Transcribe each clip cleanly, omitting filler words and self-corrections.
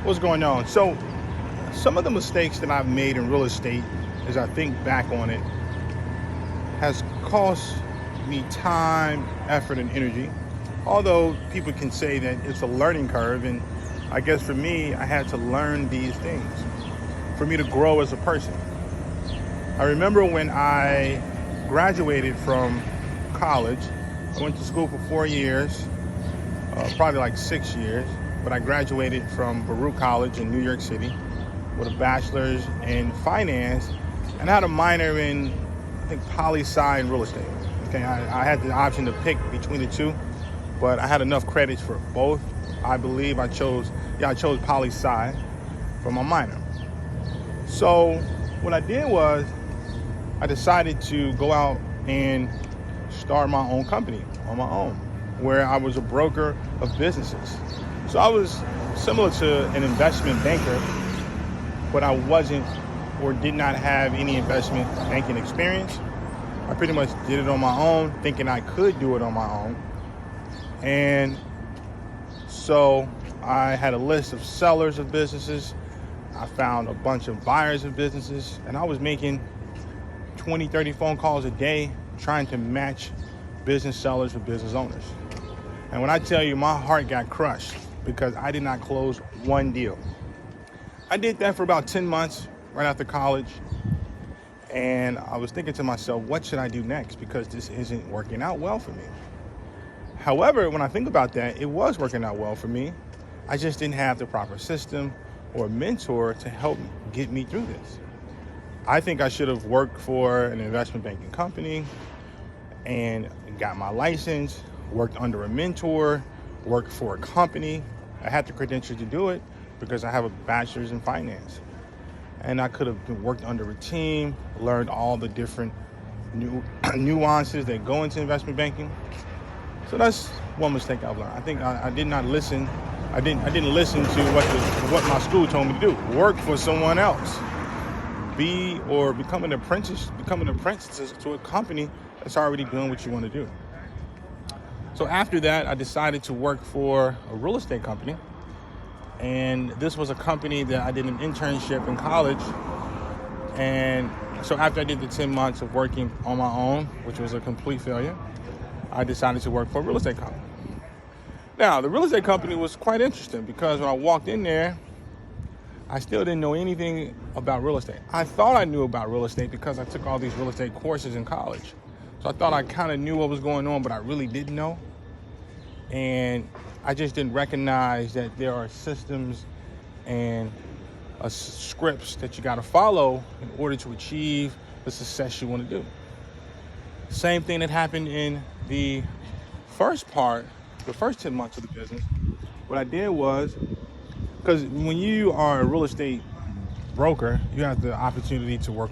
What's going on? So, some of the mistakes that I've made in real estate, as I think back on it, has cost me time, effort, and energy. Although people can say that it's a learning curve, and I guess for me, I had to learn these things for me to grow as a person. I remember when I graduated from college, I went to school for 4 years, probably like 6 years, but I graduated from Baruch College in New York City with a bachelor's in finance, and I had a minor in, I think, poli-sci and real estate. Okay, I had the option to pick between the two, but I had enough credits for both. I believe I chose poli-sci for my minor. So what I did was I decided to go out and start my own company on my own, where I was a broker of businesses. So I was similar to an investment banker, but I wasn't or did not have any investment banking experience. I pretty much did it on my own, thinking I could do it on my own. And so I had a list of sellers of businesses. I found a bunch of buyers of businesses, and I was making 20, 30 phone calls a day trying to match business sellers with business owners. And when I tell you, my heart got crushed because I did not close one deal. I did that for about 10 months right after college. And I was thinking to myself, what should I do next? Because this isn't working out well for me. However, when I think about that, it was working out well for me. I just didn't have the proper system or mentor to help get me through this. I think I should have worked for an investment banking company and got my license, worked under a mentor, worked for a company. I had the credentials to do it because I have a bachelor's in finance. And I could have worked under a team, learned all the different nuances that go into investment banking. So that's one mistake I've learned. I think I did not listen. I didn't listen to what my school told me to do. Work for someone else. Become an apprentice to a company that's already doing what you want to do. So after that, I decided to work for a real estate company. And this was a company that I did an internship in college. And so after I did the 10 months of working on my own, which was a complete failure, I decided to work for a real estate company. Now, the real estate company was quite interesting because when I walked in there, I still didn't know anything about real estate. I thought I knew about real estate because I took all these real estate courses in college. So I thought I kind of knew what was going on, but I really didn't know. And I just didn't recognize that there are systems and scripts that you got to follow in order to achieve the success you want to do. Same thing that happened in the first 10 months of the business. What I did was, because when you are a real estate broker, you have the opportunity to work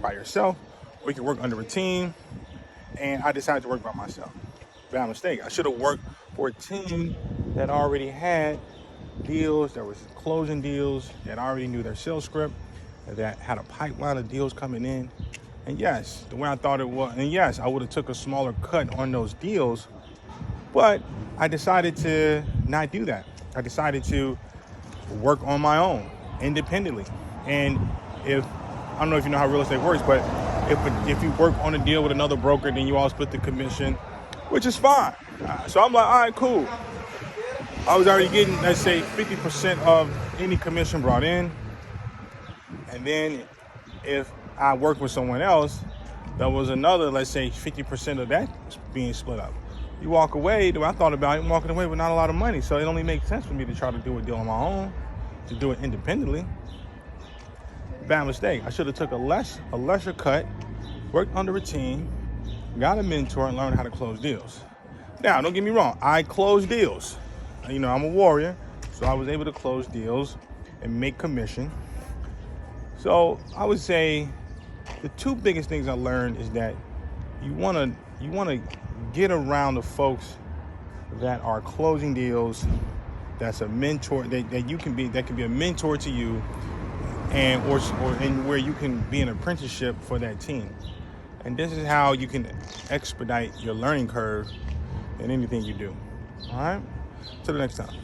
by yourself, or you can work under a team. And I decided to work by myself. Bad mistake. I should have worked for a team that already had deals, that was closing deals, that already knew their sales script, that had a pipeline of deals coming in. And yes, the way I thought it was, and yes, I would have took a smaller cut on those deals, but I decided to not do that. I decided to work on my own, independently. And I don't know if you know how real estate works, but if you work on a deal with another broker, then you all split the commission, which is fine. So I'm like, all right, cool. I was already getting, let's say, 50% of any commission brought in. And then if I worked with someone else, there was another, let's say, 50% of that being split up. You walk away, the way I thought about it, I'm walking away with not a lot of money. So it only makes sense for me to try to do a deal on my own, to do it independently. Bad mistake. I should have took a lesser cut, worked under a team, got a mentor, and learned how to close deals. Now, don't get me wrong. I closed deals. I'm a warrior, so I was able to close deals and make commission. So I would say the two biggest things I learned is that you want to get around the folks that are closing deals. That's a mentor that can be a mentor to you, and where you can be an apprenticeship for that team. And this is how you can expedite your learning curve in anything you do. All right? Till the next time.